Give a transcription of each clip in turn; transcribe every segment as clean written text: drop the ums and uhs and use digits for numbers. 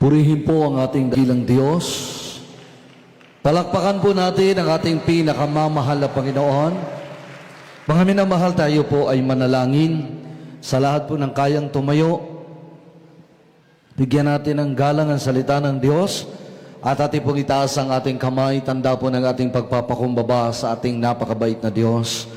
Purihin po ang ating dakilang Diyos. Palakpakan po natin ang ating pinakamamahal na Panginoon. Mga minamahal, tayo po ay manalangin sa lahat po ng kayang tumayo. Bigyan natin ng galang ang salita ng Diyos at ating pong itaas ang ating kamay, tanda po ng ating pagpapakumbaba sa ating napakabait na Diyos.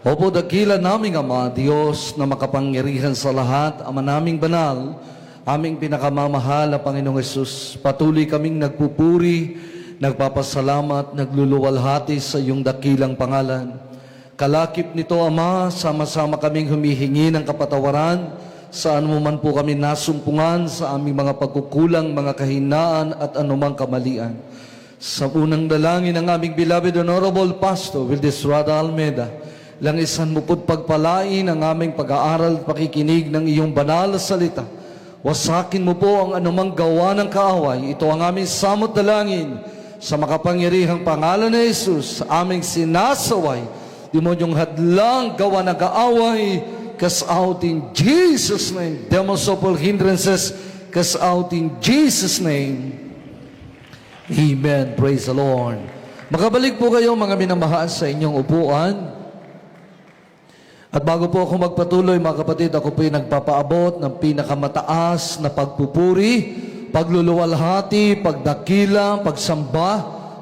Opo, dakilan naming Ama, Diyos na makapangyarihan sa lahat, Ama naming banal, aming pinakamamahal na Panginoong Hesus, patuloy kaming nagpupuri, nagpapasalamat, nagluluwalhati sa iyong dakilang pangalan. Kalakip nito, Ama, sama-sama kaming humihingi ng kapatawaran sa anuman po kami nasumpungan sa aming mga pagkukulang, mga kahinaan at anumang kamalian. Sa unang dalangin ng aming beloved Honorable Pastor Wildes Rada Almeda, langisan mo po't pagpalain ang aming pag-aaral at pakikinig ng iyong banal na salita. Wasakin mo po ang anumang gawa ng kaaway. Ito ang aming samot dalangin sa makapangyarihang pangalan ni Jesus, sa aming sinasaway. Demonyong hadlang gawa ng kaaway, cast out in Jesus' name. Demons of all hindrances, cast out in Jesus' name. Amen. Praise the Lord. Makabalik po kayo mga minamahal sa inyong upuan. At bago po ako magpatuloy, mga kapatid, ako po ay nagpapaabot ng pinakamataas na pagpupuri, pagluluwalhati, pagdakila, pagsamba,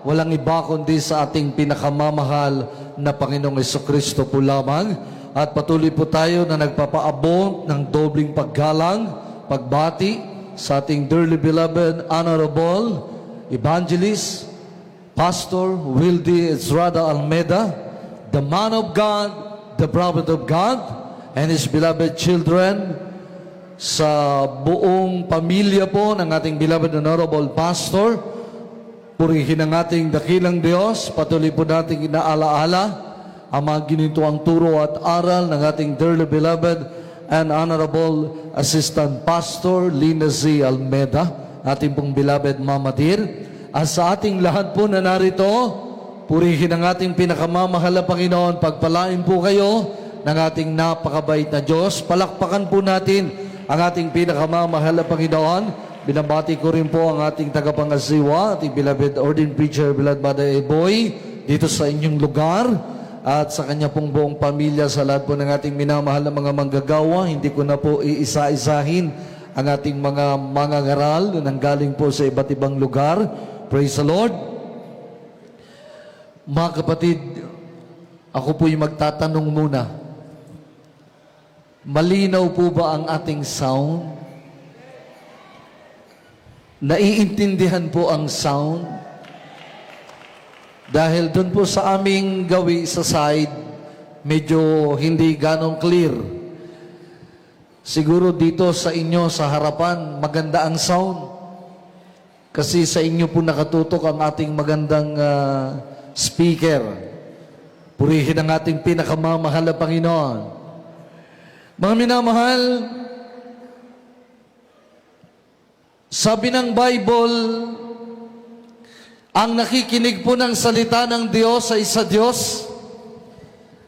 walang iba kundi sa ating pinakamamahal na Panginoong Jesucristo po lamang. At patuloy po tayo na nagpapaabot ng dobling paggalang, pagbati sa ating dearly beloved, honorable evangelist, Pastor Wildy Ezrada Almeda, the man of God, the prophet of God, and his beloved children, sa buong pamilya po ng ating beloved honorable pastor. Purihin ang ating dakilang Diyos. Patuloy po nating inaalaala ang mga ginintuang turo at aral ng ating dearly beloved and honorable assistant pastor Lina Z. Almeda, ating pong beloved Mama Dear. At sa ating lahat po na narito, purihin ang ating pinakamamahal na Panginoon. Pagpalain po kayo ng ating napakabait na Diyos. Palakpakan po natin ang ating pinakamamahal na Panginoon. Binabati ko rin po ang ating tagapangasiwa, ating beloved ordained preacher, beloved Brother Eboy, dito sa inyong lugar. At sa kanya pong buong pamilya, sa lahat po ng ating minamahal na mga manggagawa. Hindi ko na po iisa-isahin ang ating mga mangangaral na nanggaling po sa iba't ibang lugar. Praise the Lord. Mga kapatid, ako po'y magtatanong muna. Malinaw po ba ang ating sound? Naiintindihan po ang sound? Dahil doon po sa aming gawi sa side, medyo hindi ganong clear. Siguro dito sa inyo, sa harapan, maganda ang sound. Kasi sa inyo po nakatutok ang ating magandang speaker. Purihin ang ating pinakamamahal na Panginoon. Mga minamahal, sabi ng Bible, ang nakikinig po ng salita ng Diyos ay sa Diyos.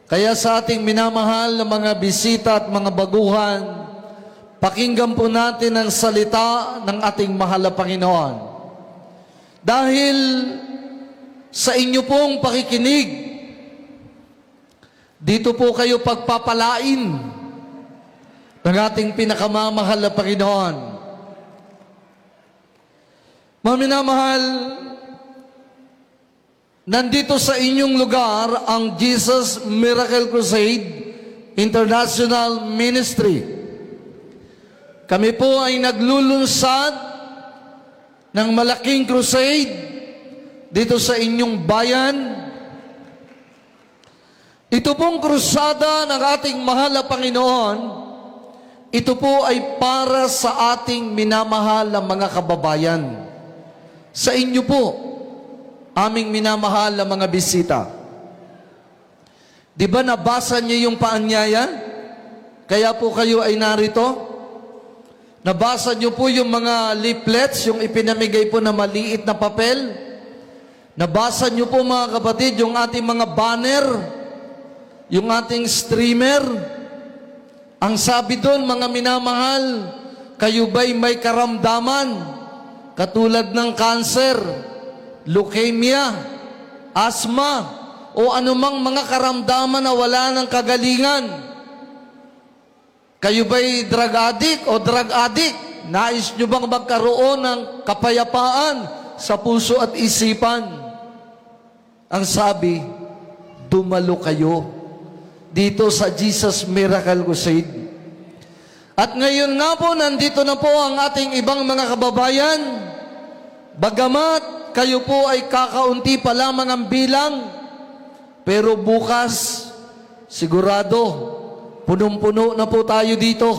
Kaya sa ating minamahal na mga bisita at mga baguhan, pakinggan po natin ang salita ng ating mahal na Panginoon. Dahil sa inyo pong pakikinig, dito po kayo pagpapalain ng ating pinakamamahal na Panginoon. Mga minamahal, nandito sa inyong lugar ang Jesus Miracle Crusade International Ministry. Kami po ay naglulunsad ng malaking crusade dito sa inyong bayan. Ito pong krusada ng ating mahal na Panginoon, ito po ay para sa ating minamahal na mga kababayan. Sa inyo po, aming minamahal na mga bisita. Di ba nabasa niyo yung paanyaya? Kaya po kayo ay narito? Nabasa niyo po yung mga leaflets, yung ipinamigay po na maliit na papel? Nabasa niyo po mga kapatid, yung ating mga banner, yung ating streamer? Ang sabi doon, mga minamahal, kayo ba'y may karamdaman? katulad ng cancer, leukemia, asthma, o anumang mga karamdaman na wala ng kagalingan. Kayo ba'y drug addict o drug addict? Nais nyo bang magkaroon ng kapayapaan sa puso at isipan? Ang sabi, dumalo kayo dito sa Jesus Miracle Crusade. At ngayon nga po, nandito na po ang ating ibang mga kababayan. Bagamat kayo po ay kakaunti pa lamang ang bilang, pero bukas, sigurado, punong-puno na po tayo dito.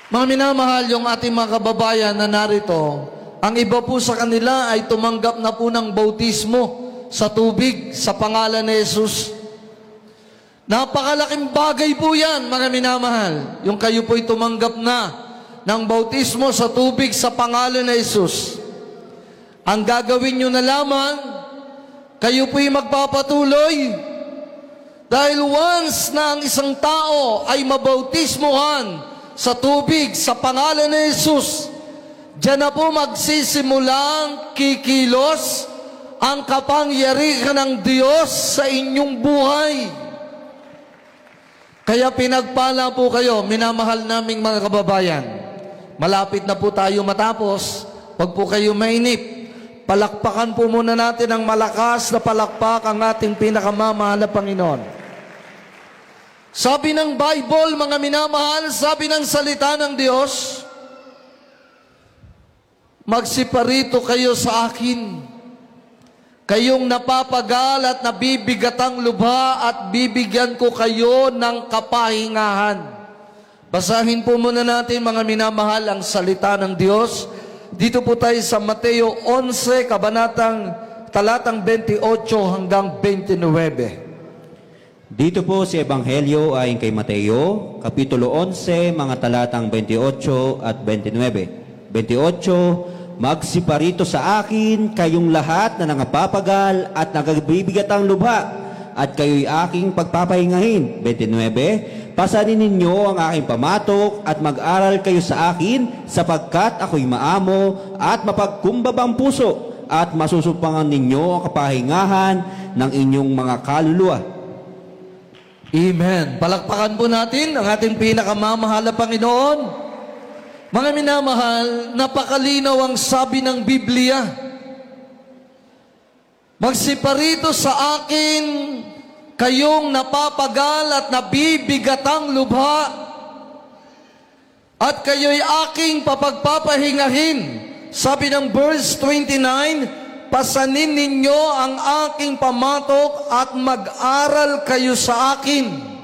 Mga minamahal, yung ating mga kababayan na narito, ang iba po sa kanila ay tumanggap na po ng bautismo sa tubig sa pangalan ni Jesus. Napakalaking bagay po yan, mga minamahal. Yung kayo po'y tumanggap na ng bautismo sa tubig sa pangalan ni Jesus. Ang gagawin nyo na lamang, kayo po'y magpapatuloy. Dahil once na ang isang tao ay mabautismohan sa tubig sa pangalan ni Jesus, diyan na po magsisimulang kikilos ang kapangyarihan ng Diyos sa inyong buhay. Kaya pinagpala po kayo, minamahal naming mga kababayan. Malapit na po tayo matapos. Huwag po kayo mainip. Palakpakan po muna natin ang malakas na palakpak ang ating pinakamamahal na Panginoon. Sabi ng Bible, mga minamahal, sabi ng salita ng Diyos, magsiparito kayo sa akin, kayong napapagal at nabibigatang lubha, at bibigyan ko kayo ng kapahingahan. Basahin po muna natin, mga minamahal, ang salita ng Diyos. Dito po tayo sa Mateo 11, talatang 28 hanggang 29. Dito po si Ebanghelyo ayon kay Mateo, Kapitulo 11, mga talatang 28 at 29. 28, magsiparito sa akin kayong lahat na nangapapagal at nagbibigatang lubha, at kayo'y aking pagpapahingahin. 29, pasanin ninyo ang aking pamatok at mag-aral kayo sa akin, sapagkat ako'y maamo at mapagkumbabang puso, at masusumpangan ninyo ang kapahingahan ng inyong mga kaluluwa. Amen. Palakpakan po natin ang ating pinakamamahal na Panginoon. Mga minamahal, napakalinaw ang sabi ng Biblia. Magsiparito sa akin kayong napapagal at nabibigatang lubha, at kayo'y aking papagpapahingahin. Sabi ng verse 29, pasanin ninyo ang aking pamatok at mag-aral kayo sa akin,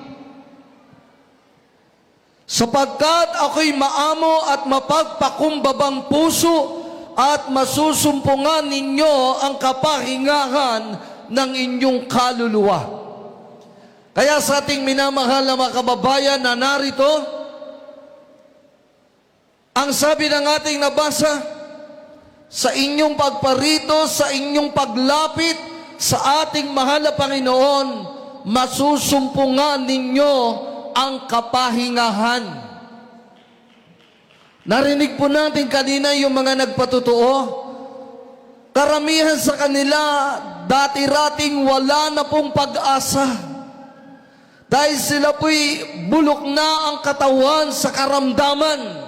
sapagkat ako'y maamo at mapagpakumbabang puso, at masusumpungan ninyo ang kapahingahan ng inyong kaluluwa. Kaya sa ating minamahal na mga kababayan na narito, ang sabi ng ating nabasa, sa inyong pagparito, sa inyong paglapit sa ating mahal na Panginoon, masusumpungan ninyo ang kapahingahan. Narinig po natin kanina yung mga nagpatotoo. Karamihan sa kanila, dati-rating wala na pong pag-asa. Dahil sila po'y bulok na ang katawan sa karamdaman.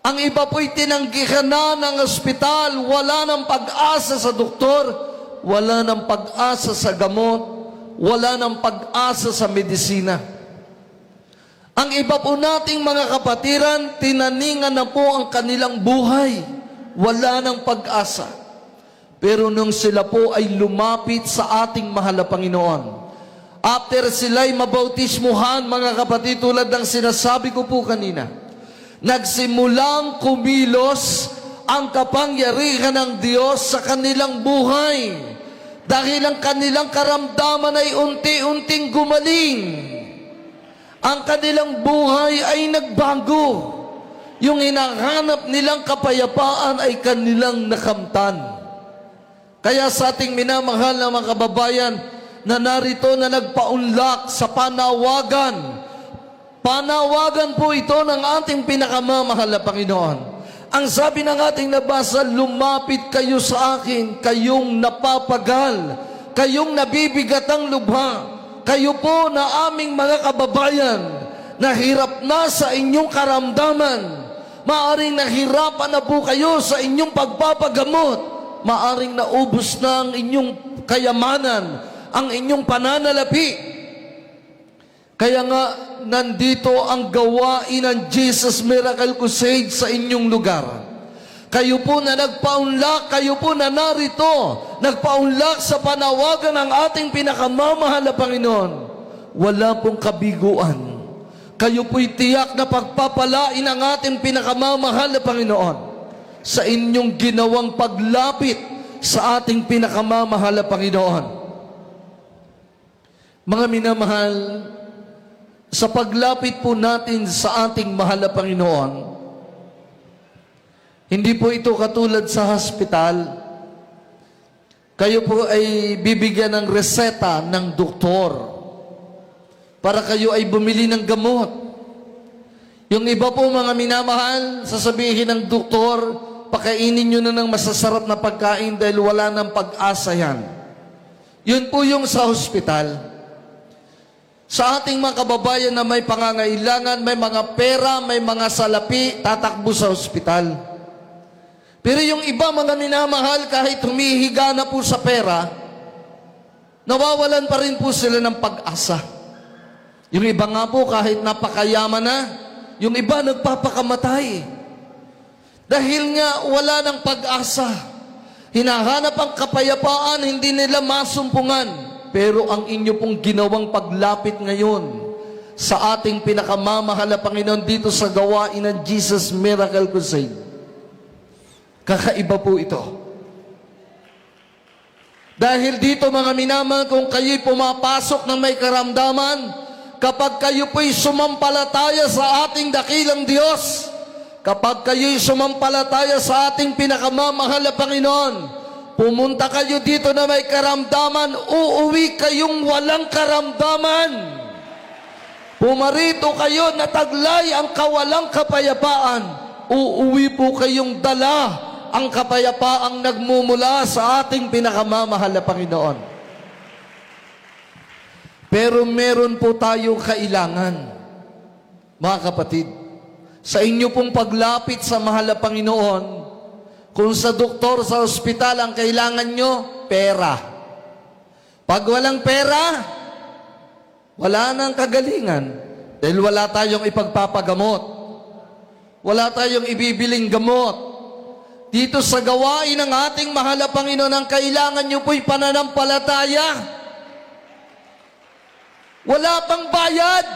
Ang iba po'y tinanggihan na ng ospital, wala ng pag-asa sa doktor, wala ng pag-asa sa gamot, wala ng pag-asa sa medisina. Ang iba po nating mga kapatiran, tinaningan na po ang kanilang buhay, wala ng pag-asa. Pero nung sila po ay lumapit sa ating mahal na Panginoon, after sila'y mabautismuhan, mga kapatid, tulad ng sinasabi ko po kanina, nagsimulang kumilos ang kapangyarihan ng Diyos sa kanilang buhay, dahil ang kanilang karamdaman ay unti-unting gumaling. Ang kanilang buhay ay nagbago. Yung hinahanap nilang kapayapaan ay kanilang nakamtan. Kaya sa ating minamahal na mga kababayan na narito na nagpaunlak sa panawagan Panawagan po ito ng ating pinakamamahal na Panginoon. Ang sabi ng ating nabasa, lumapit kayo sa akin, kayong napapagal, kayong nabibigatang lubha, kayo po na aming mga kababayan, nahirap na sa inyong karamdaman, maaring nahirapan na po kayo sa inyong pagpapagamot, maaring naubos na ang inyong kayamanan, ang inyong pananalapi. Kaya nga, nandito ang gawain ng Jesus Miracle Crusade sa inyong lugar. Kayo po na nagpaunlak, kayo po na narito, nagpaunlak sa panawagan ng ating pinakamamahal na Panginoon. Wala pong kabiguan. Kayo po'y tiyak na pagpapalain ng ating pinakamamahal na Panginoon sa inyong ginawang paglapit sa ating pinakamamahal na Panginoon. Mga minamahal, sa paglapit po natin sa ating mahal na Panginoon, hindi po ito katulad sa hospital. Kayo po ay bibigyan ng reseta ng doktor para kayo ay bumili ng gamot. Yung iba po mga minamahal, sasabihin ng doktor, pakainin nyo na ng masasarap na pagkain dahil wala ng pag-asa yan. Yun po yung sa hospital. Sa ating mga kababayan na may pangangailangan, may mga pera, may mga salapi, tatakbo sa ospital. Pero yung iba mga minamahal, kahit humihiga na po sa pera, nawawalan pa rin po sila ng pag-asa. Yung iba nga po, kahit napakayaman na, yung iba nagpapakamatay. Dahil nga wala ng pag-asa. Hinahanap ang kapayapaan, hindi nila masumpungan. Pero ang inyo pong ginawang paglapit ngayon sa ating pinakamamahal na Panginoon dito sa gawain ng Jesus Miracle Crusade, kakaiba po ito. Dahil dito mga minamahal, kung kayo'y pumapasok ng may karamdaman, kapag kayo po'y sumampalataya sa ating dakilang Diyos, kapag kayo'y sumampalataya sa ating pinakamamahal na Panginoon, pumunta kayo dito na may karamdaman, uuwi kayong walang karamdaman. Pumarito kayo na taglay ang kawalang kapayapaan, uuwi po kayong dala ang kapayapaang nagmumula sa ating pinakamamahal na Panginoon. Pero meron po tayong kailangan, mga kapatid. Sa inyo pong paglapit sa mahal na Panginoon, kung sa doktor, sa ospital, ang kailangan nyo, pera. Pag walang pera, wala nang kagalingan. Dahil wala tayong ipagpapagamot. Wala tayong ibibiling gamot. Dito sa gawain ng ating mahal na Panginoon, ang kailangan nyo po'y pananampalataya. Wala pang bayad.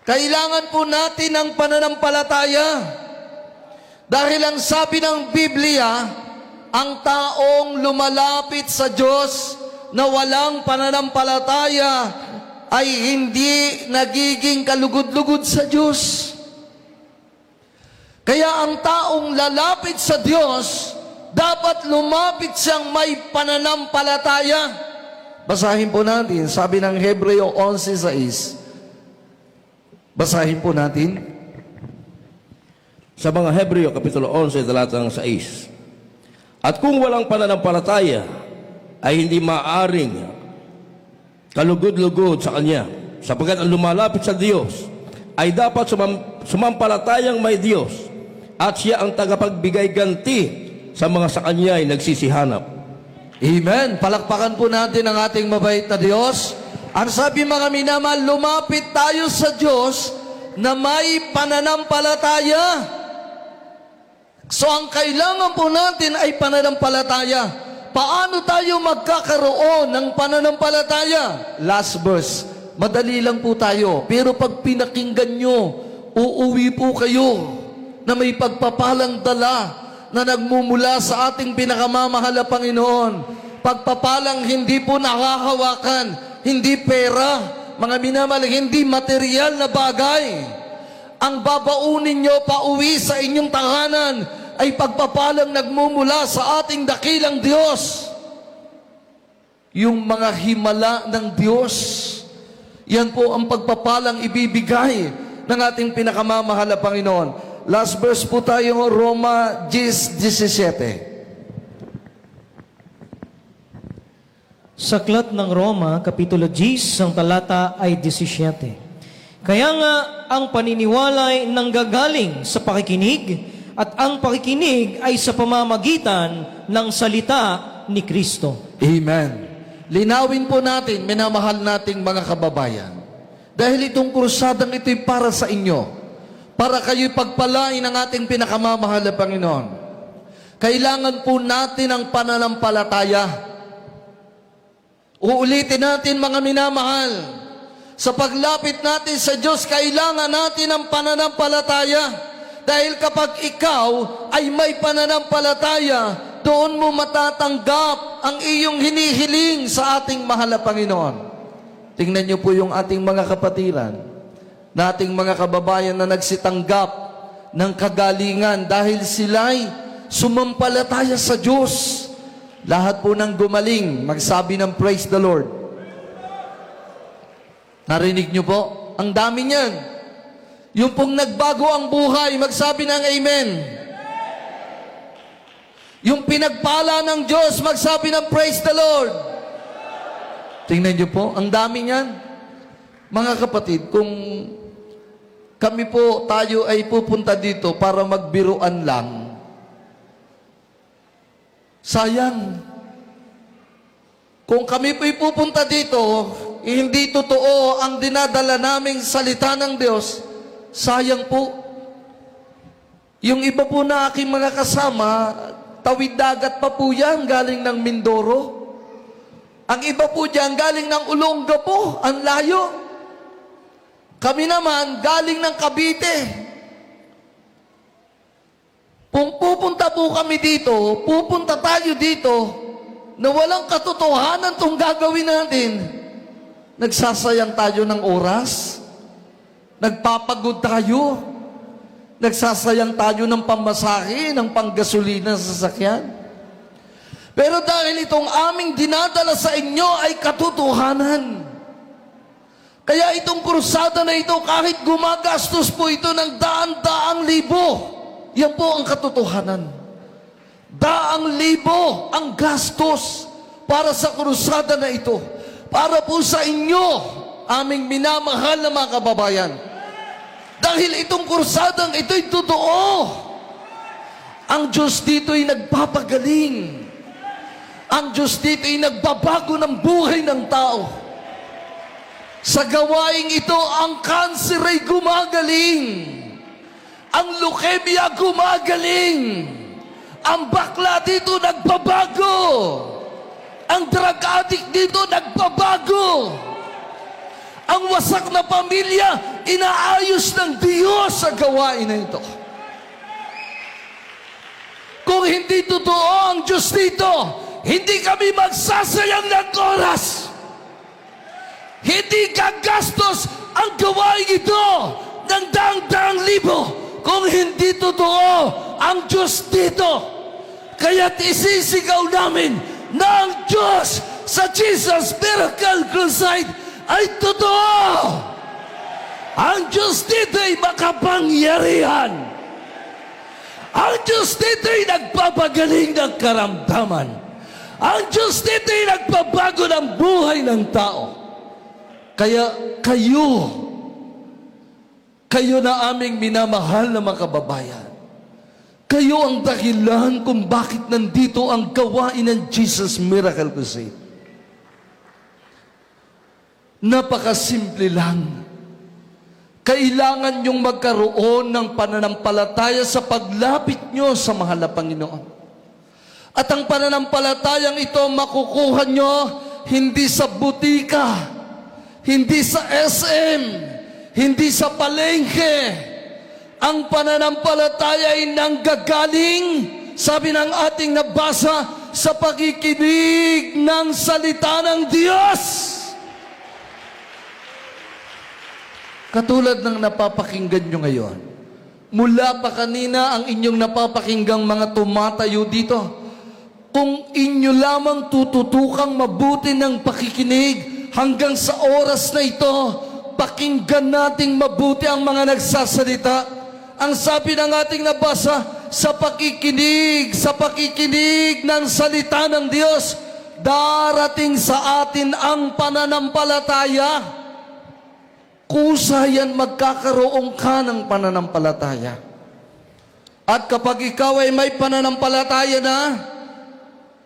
Kailangan po natin ang pananampalataya. Dahil ang sabi ng Biblia, ang taong lumalapit sa Diyos na walang pananampalataya ay hindi nagiging kalugod-lugod sa Diyos. Kaya ang taong lalapit sa Diyos, dapat lumapit siyang may pananampalataya. Basahin po natin, sabi ng Hebreo 11:6. Basahin po natin. Sa mga Hebreo, Kapitulo 11, talatang 6. At kung walang pananampalataya, ay hindi maaring kalugod-lugod sa Kanya, sapagkat ang lumalapit sa Diyos ay dapat sumampalatayang may Diyos, at Siya ang tagapagbigay ganti sa mga sa Kanya ay nagsisihanap. Amen. Palakpakan po natin ang ating mabait na Diyos. Ang sabi mga minamahal, lumapit tayo sa Diyos na may pananampalataya. So ang kailangan po natin ay pananampalataya. Paano tayo magkakaroon ng pananampalataya? Last verse. Madali lang po tayo. Pero pag pinakinggan nyo, uuwi po kayo na may pagpapalang dala na nagmumula sa ating pinakamamahal na Panginoon. Pagpapalang hindi po nakahawakan, hindi pera, mga minamahal, hindi material na bagay. Ang babaunin nyo pauwi sa inyong tahanan ay pagpapalang nagmumula sa ating dakilang Diyos. Yung mga himala ng Diyos, Yan po ang pagpapalang ibibigay ng ating pinakamamahal na Panginoon. Last verse po tayo, Roma 10:17. Sa aklat ng Roma, Kapitulo 10, ang talata ay 17. Kaya nga, ang paniniwala ay nanggagaling sa pakikinig, at ang pakikinig ay sa pamamagitan ng salita ni Kristo. Amen. Linawin po natin, minamahal nating mga kababayan. Dahil itong krusadang ito'y para sa inyo. Para kayo'y pagpalain ng ating pinakamamahal na Panginoon. Kailangan po natin ang pananampalataya. Uulitin natin mga minamahal. Sa paglapit natin sa Diyos, kailangan natin ang pananampalataya. Dahil kapag ikaw ay may pananampalataya, doon mo matatanggap ang iyong hinihiling sa ating mahal na Panginoon. Tingnan niyo po yung ating mga kapatiran, na ating mga kababayan na nagsitanggap ng kagalingan dahil sila'y sumampalataya sa Diyos. Lahat po ng gumaling, magsabi ng praise the Lord. Narinig niyo po? Ang dami niyan. Yung pong nagbago ang buhay, magsabi ng amen. Yung pinagpala ng Diyos, magsabi ng praise the Lord. Tingnan niyo po, ang dami niyan. Mga kapatid, kung kami po, tayo ay pupunta dito para magbiruan lang, sayang. Kung kami po'y pupunta dito, hindi totoo ang dinadala naming salita ng Diyos, sayang po. Yung iba po na aking mga kasama, tawid dagat pa po yan, galing ng Mindoro. Ang iba po dyan, galing ng Olongapo, ang layo. Kami naman, galing ng Cavite. Kung pupunta po kami dito, pupunta tayo dito, na walang katotohanan itong gagawin natin, nagsasayang tayo ng oras, nagpapagod tayo, nagsasayang tayo ng pamasahe, ng panggasolina sa sasakyan. Pero dahil itong aming dinadala sa inyo ay katotohanan, kaya itong krusada na ito, kahit gumagastos po ito ng daan-daang libo, yan po ang katotohanan. Daang libo ang gastos para sa krusada na ito. Para po sa inyo, aming minamahal na mga kababayan. Dahil itong kursadang ito'y totoo. Ang Diyos dito'y nagpapagaling. Ang Diyos dito'y nagbabago ng buhay ng tao. Sa gawaing ito, ang kanser ay gumagaling. Ang leukemia gumagaling. Ang bakla dito nagbabago. Ang drug addict dito nagbabago. Ang wasak na pamilya, inaayos ng Diyos sa gawain na ito. Kung hindi totoo ang Diyos dito, hindi kami magsasayang ng oras. Hindi gagastos ang gawain ito ng daang-daang libo kung hindi totoo ang Diyos dito. Kaya't isisigaw namin na ang Diyos sa Jesus Miracle Crusade ay totoo. Ang Diyos dito ay makapangyarihan. Ang Diyos dito ay nagpapagaling ng karamdaman. Ang Diyos dito ay nagbabago ng buhay ng tao. Kaya kayo na aming minamahal na mga kababayan. Kayo ang dahilan kung bakit nandito ang gawain ng Jesus Miracle Crusade. Napakasimple lang. Kailangan niyong magkaroon ng pananampalataya sa paglapit niyo sa mahal na Panginoon. At ang pananampalatayang ito makukuha niyo hindi sa butika, hindi sa SM, hindi sa palengke. Ang pananampalataya ay nanggagaling, sabi ng ating nabasa, sa pakikinig ng salita ng Diyos. Katulad ng napapakinggan nyo ngayon, mula pa kanina ang inyong napapakinggang mga tumatayo dito, kung inyo lamang tututukang mabuti ng pakikinig, hanggang sa oras na ito, pakinggan nating mabuti ang mga nagsasalita. Ang sabi ng ating nabasa, sa pakikinig ng salita ng Diyos, darating sa atin ang pananampalataya. Kusa yan magkakaroon ka ng pananampalataya. At kapag ikaw ay may pananampalataya na,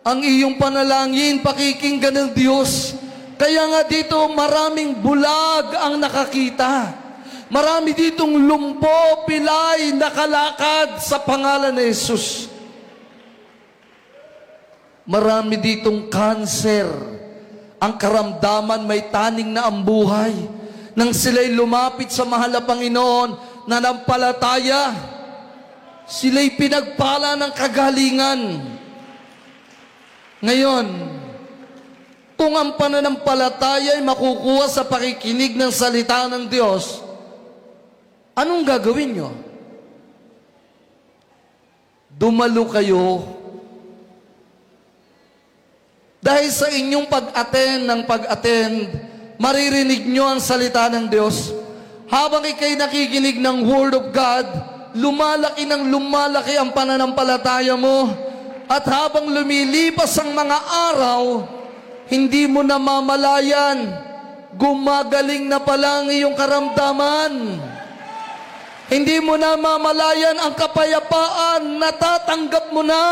ang iyong panalangin, pakikinggan ng Diyos. Kaya nga dito maraming bulag ang nakakita. Marami ditong lumpo, pilay, nakalakad sa pangalan ni Jesus. Marami ditong kanser. Ang karamdaman may taning na ang buhay. Nang sila'y lumapit sa mahal na Panginoon, nanampalataya, sila'y pinagpala ng kagalingan. Ngayon, kung ang pananampalataya ay makukuha sa pakikinig ng salita ng Diyos, anong gagawin nyo? Dumalo kayo dahil sa inyong pag-attend, maririnig nyo ang salita ng Diyos. Habang ikay nakikinig ng Word of God, lumalaki ng lumalaki ang pananampalataya mo. At habang lumilipas ang mga araw, hindi mo namamalayan, gumagaling na pala ang iyong karamdaman. Hindi mo na mamalayan ang kapayapaan, natatanggap mo na.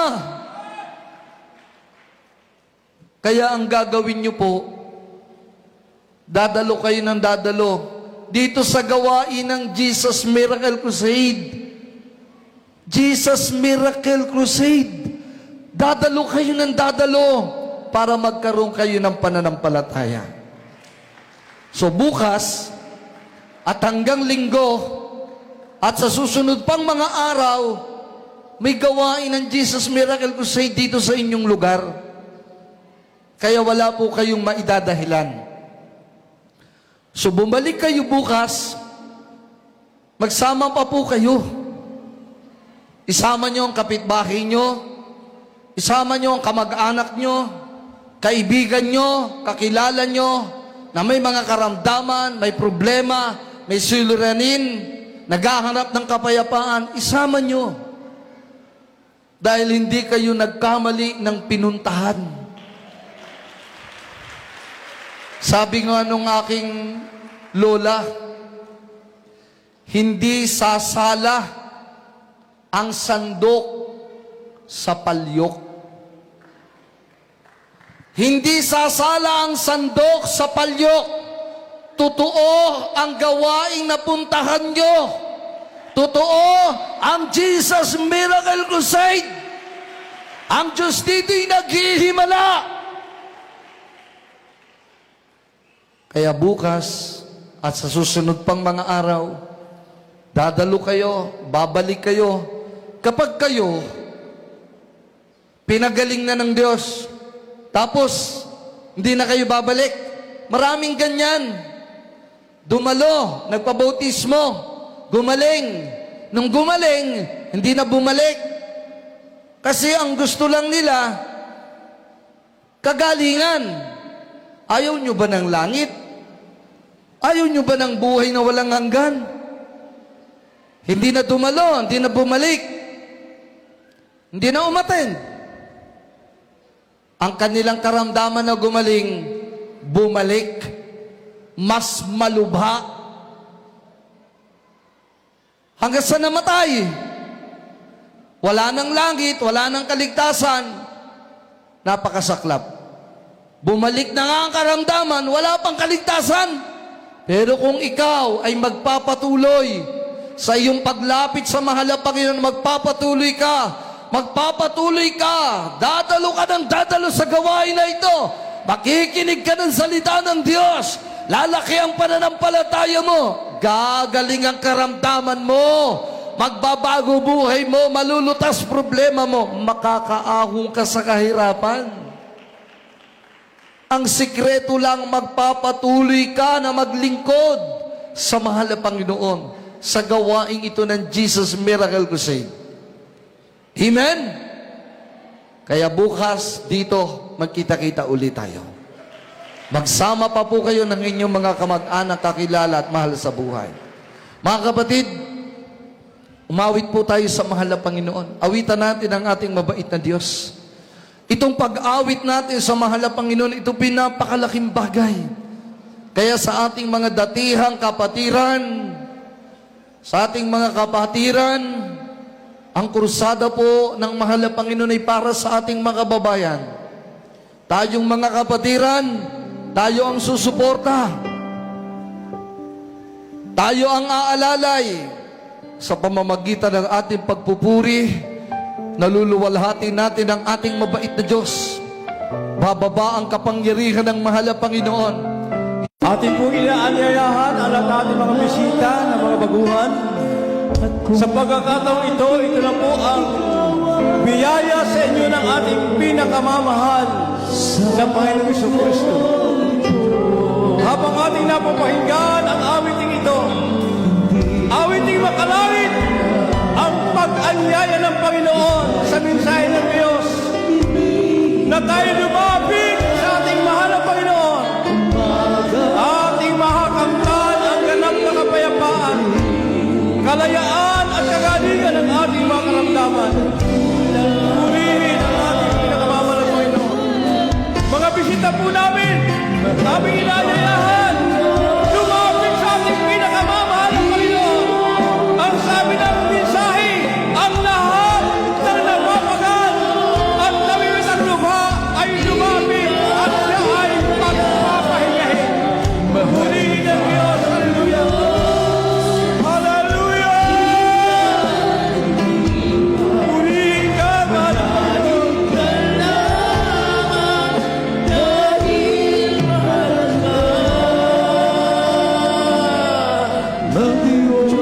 Kaya ang gagawin niyo po, dadalo kayo ng dadalo dito sa gawain ng Jesus Miracle Crusade. Jesus Miracle Crusade. Dadalo kayo ng dadalo para magkaroon kayo ng pananampalataya. So bukas at hanggang linggo, at sa susunod pang mga araw, may gawain ng Jesus Miracle Crusade dito sa inyong lugar. Kaya wala po kayong maidadahilan. So bumalik kayo bukas, magsama pa po kayo. Isama nyo ang kapitbahay nyo, isama nyo ang kamag-anak nyo, kaibigan nyo, kakilala nyo, na may mga karamdaman, may problema, may suliranin, naghahanap ng kapayapaan, isama nyo. Dahil hindi kayo nagkamali ng pinuntahan. Sabi nga nung aking lola, hindi sasala ang sandok sa palyok. Hindi sasala ang sandok sa palyok. Totoo ang gawaing napuntahan nyo. Totoo ang Jesus Miracle Crusade. Ang Diyos dito'y naghihimala. Kaya bukas at sa susunod pang mga araw, dadalo kayo, babalik kayo. Kapag kayo pinagaling na ng Diyos, tapos hindi na kayo babalik. Maraming ganyan. Dumalo, nagpabautismo, gumaling. Nung gumaling, hindi na bumalik. Kasi ang gusto lang nila, kagalingan. Ayaw nyo ba ng langit? Ayaw nyo ba ng buhay na walang hanggan? Hindi na dumalo, hindi na bumalik. Hindi na umattend. Ang kanilang karamdaman na gumaling, bumalik. Mas malubha. Hanggang sa namatay. Wala ng langit, wala ng kaligtasan. Napakasaklap. Bumalik na nga ang karamdaman, wala pang kaligtasan. Pero kung ikaw ay magpapatuloy sa iyong paglapit sa mahal na Panginoon, magpapatuloy ka, dadalo ka ng dadalo sa gawain na ito, makikinig ka ng salita ng Diyos, lalaki ang pananampalataya mo, gagaling ang karamdaman mo, magbabago buhay mo, malulutas problema mo, makakaahon ka sa kahirapan. Ang sikreto lang, magpapatuloy ka na maglingkod sa mahal na Panginoon sa gawaing ito ng Jesus Miracle Crusade. Amen? Kaya bukas dito magkita-kita ulit tayo. Magsama pa po kayo ng inyong mga kamag-anak, kakilala at mahal sa buhay. Mga kapatid, umawit po tayo sa mahal na Panginoon. Awitan natin ang ating mabait na Diyos. Itong pag-awit natin sa mahal na Panginoon, ito pinapakalaking bagay. Kaya sa ating mga datihang kapatiran, sa ating mga kapatiran, ang krusada po ng mahal na Panginoon ay para sa ating mga kababayan. Tayong mga kapatiran, tayo ang susuporta. Tayo ang aalalay sa pamamagitan ng ating pagpupuri. Naluluwalhati natin ang ating mabait na Diyos. Bababa ang kapangyarihan ng mahal na Panginoon. Ating pong inaanyayahan ang lahat ating mga bisita na mga baguhan. Sa pagkakataong ito na po ang biyaya sa inyo ng ating pinakamamahal na Panginoong Jesucristo. Habang ating napapahinggan ang awiting ito, awiting makalawit ang pag-anyaya ng Panginoon sa mensahe ng Diyos na tayo lumapit sa ating mahal na Panginoon. Ating mahakamtan ang ganap na kapayapaan, kalayaan at kagalingan ng ating mga karamdaman. Purihin ang ating pinakamamahal na Panginoon. Mga bisita po namin, aming inaanyayahan, lumapit sa ating pinakamamahal na Panginoon. Ang sabi ng mensahe, ang lahat ng napapagal at namimit ang lubha ay lumapit at siya ay pagpapahingahin. Purihin ang Diyos. Hallelujah! Hallelujah! Purihin ka, mahal na Panginoon. Ng Diyos.